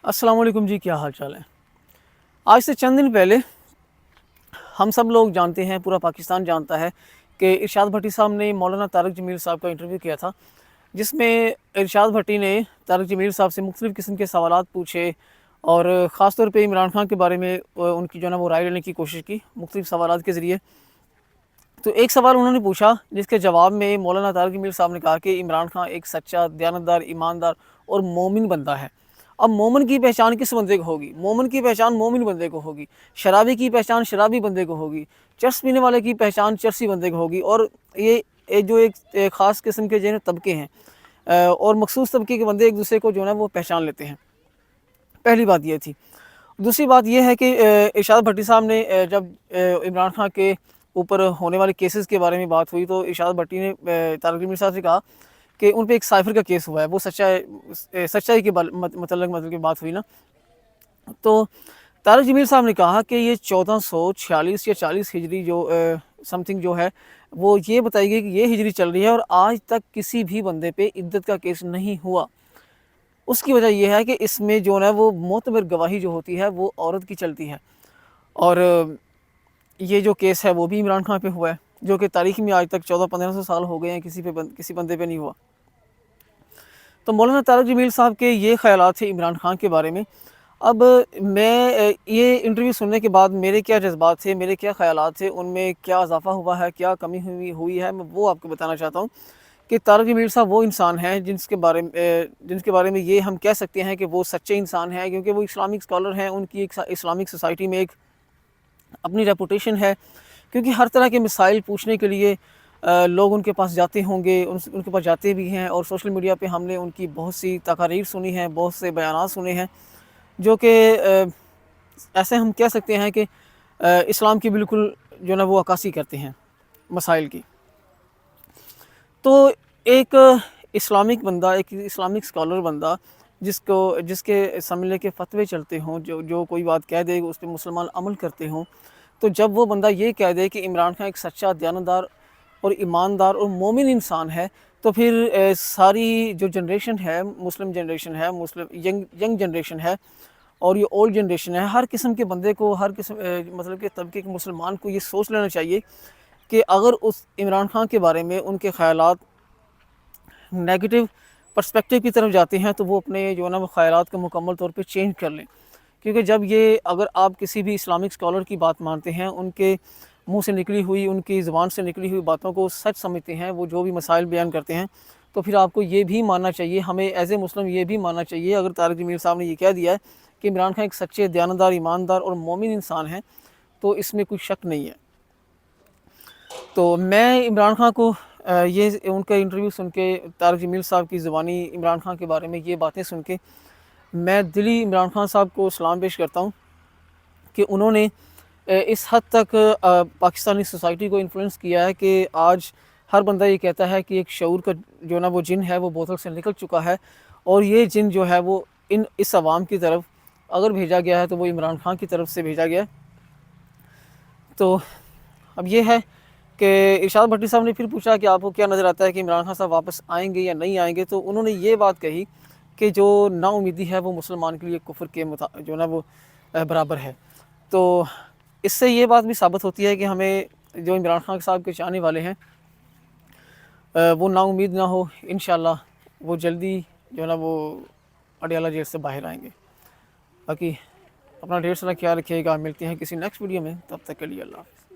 السلام علیکم جی، کیا حال چال ہے؟ آج سے چند دن پہلے ہم سب لوگ جانتے ہیں، پورا پاکستان جانتا ہے کہ ارشاد بھٹی صاحب نے مولانا طارق جمیل صاحب کا انٹرویو کیا تھا، جس میں ارشاد بھٹی نے طارق جمیل صاحب سے مختلف قسم کے سوالات پوچھے اور خاص طور پہ عمران خان کے بارے میں ان کی جو ہے نا وہ رائے لینے کی کوشش کی مختلف سوالات کے ذریعے۔ تو ایک سوال انہوں نے پوچھا جس کے جواب میں مولانا طارق جمیل صاحب نے کہا کہ عمران خان ایک سچا، دیانتدار، ایماندار اور مومن بندہ ہے۔ اب مومن کی پہچان کس بندے کو ہوگی؟ مومن کی پہچان مومن بندے کو ہوگی، شرابی کی پہچان شرابی بندے کو ہوگی، چرس پینے والے کی پہچان چرسی بندے کو ہوگی، اور یہ جو ایک خاص قسم کے جو ہے طبقے ہیں اور مخصوص طبقے کے بندے ایک دوسرے کو جو ہے نا وہ پہچان لیتے ہیں۔ پہلی بات یہ تھی۔ دوسری بات یہ ہے کہ ارشاد بھٹی صاحب نے جب عمران خان کے اوپر ہونے والے کیسز کے بارے میں بات ہوئی تو ارشاد بھٹی نے طارق جمیل صاحب سے کہا کہ ان پہ ایک سائفر کا کیس ہوا ہے، وہ سچائی کے متعلق کی بات ہوئی نا۔ تو طارق جمیل صاحب نے کہا کہ یہ 1446 یا 40 ہجری جو سم تھنگ جو ہے وہ یہ بتائی گئی کہ یہ ہجری چل رہی ہے اور آج تک کسی بھی بندے پہ عدت کا کیس نہیں ہوا۔ اس کی وجہ یہ ہے کہ اس میں جو ہے وہ معتبر گواہی جو ہوتی ہے وہ عورت کی چلتی ہے، اور یہ جو کیس ہے وہ بھی عمران خان پہ ہوا ہے، جو کہ تاریخ میں آج تک 1400-1500 سال ہو گئے ہیں کسی بندے پہ نہیں ہوا۔ تو مولانا طارق جمیل صاحب کے یہ خیالات تھے عمران خان کے بارے میں۔ اب میں یہ انٹرویو سننے کے بعد میرے کیا جذبات تھے، میرے کیا خیالات تھے، ان میں کیا اضافہ ہوا ہے، کیا کمی ہوئی ہے، میں وہ آپ کو بتانا چاہتا ہوں کہ طارق جمیل صاحب وہ انسان ہیں جن کے بارے میں یہ ہم کہہ سکتے ہیں کہ وہ سچے انسان ہیں، کیونکہ وہ اسلامک اسکالر ہیں، ان کی ایک اسلامک سوسائٹی میں ایک اپنی ریپوٹیشن ہے، کیونکہ ہر طرح کے مسائل پوچھنے کے لیے لوگ ان کے پاس جاتے ہوں گے، ان کے پاس جاتے بھی ہیں، اور سوشل میڈیا پہ ہم نے ان کی بہت سی تقاریر سنی ہیں، بہت سے بیانات سنے ہیں جو کہ ایسے ہم کہہ سکتے ہیں کہ اسلام کی بالکل جو نا وہ عکاسی کرتے ہیں مسائل کی۔ تو ایک اسلامک بندہ، ایک اسلامک اسکالر بندہ جس کے سمجھنے کے فتوے چلتے ہوں، جو کوئی بات کہہ دے اس پہ مسلمان عمل کرتے ہوں، تو جب وہ بندہ یہ کہہ دے کہ عمران خان ایک سچا، دیانتدار اور ایماندار اور مومن انسان ہے، تو پھر ساری جو جنریشن ہے، مسلم جنریشن ہے، ینگ جنریشن ہے، اور یہ اولڈ جنریشن ہے، ہر قسم کے بندے کو، ہر قسم مطلب کہ طبقے کے مسلمان کو یہ سوچ لینا چاہیے کہ اگر اس عمران خان کے بارے میں ان کے خیالات نیگیٹو پرسپیکٹیو کی طرف جاتے ہیں تو وہ اپنے جو ہے نا وہ خیالات کو مکمل طور پہ چینج کر لیں، کیونکہ جب اگر آپ کسی بھی اسلامک اسکالر کی بات مانتے ہیں، ان کے منہ سے نکلی ہوئی، ان کی زبان سے نکلی ہوئی باتوں کو سچ سمجھتے ہیں، وہ جو بھی مسائل بیان کرتے ہیں، تو پھر آپ کو یہ بھی ماننا چاہیے، ہمیں ایز اے مسلم یہ بھی ماننا چاہیے، اگر طارق جمیل صاحب نے یہ کہہ دیا ہے کہ عمران خان ایک سچے، دیانتدار، ایماندار اور مومن انسان ہیں، تو اس میں کوئی شک نہیں ہے۔ تو میں عمران خان کو یہ ان کا انٹرویو سن کے، طارق جمیل صاحب کی زبانی عمران خان کے بارے میں یہ باتیں سن کے، میں دلی عمران خان صاحب کو سلام پیش کرتا ہوں کہ انہوں نے اس حد تک پاکستانی سوسائٹی کو انفلوئنس کیا ہے کہ آج ہر بندہ یہ کہتا ہے کہ ایک شعور کا جو نا وہ جن ہے وہ بوتل سے نکل چکا ہے، اور یہ جن جو ہے وہ اس عوام کی طرف اگر بھیجا گیا ہے تو وہ عمران خان کی طرف سے بھیجا گیا ہے۔ تو اب یہ ہے کہ ارشاد بھٹی صاحب نے پھر پوچھا کہ آپ کو کیا نظر آتا ہے کہ عمران خان صاحب واپس آئیں گے یا نہیں آئیں گے، تو انہوں نے یہ بات کہی کہ جو نا امیدی ہے وہ مسلمان کے لیے کفر کے جو نا وہ برابر ہے۔ تو اس سے یہ بات بھی ثابت ہوتی ہے کہ ہمیں جو عمران خان صاحب کے چاہنے والے ہیں وہ نا امید نہ ہو، انشاءاللہ وہ جلدی جو نا وہ اڈیالہ جیل سے باہر آئیں گے۔ باقی اپنا ڈھیر سارا خیال رکھیے گا، ملتے ہیں کسی نیکسٹ ویڈیو میں، تب تک کے لیے اللہ حافظ۔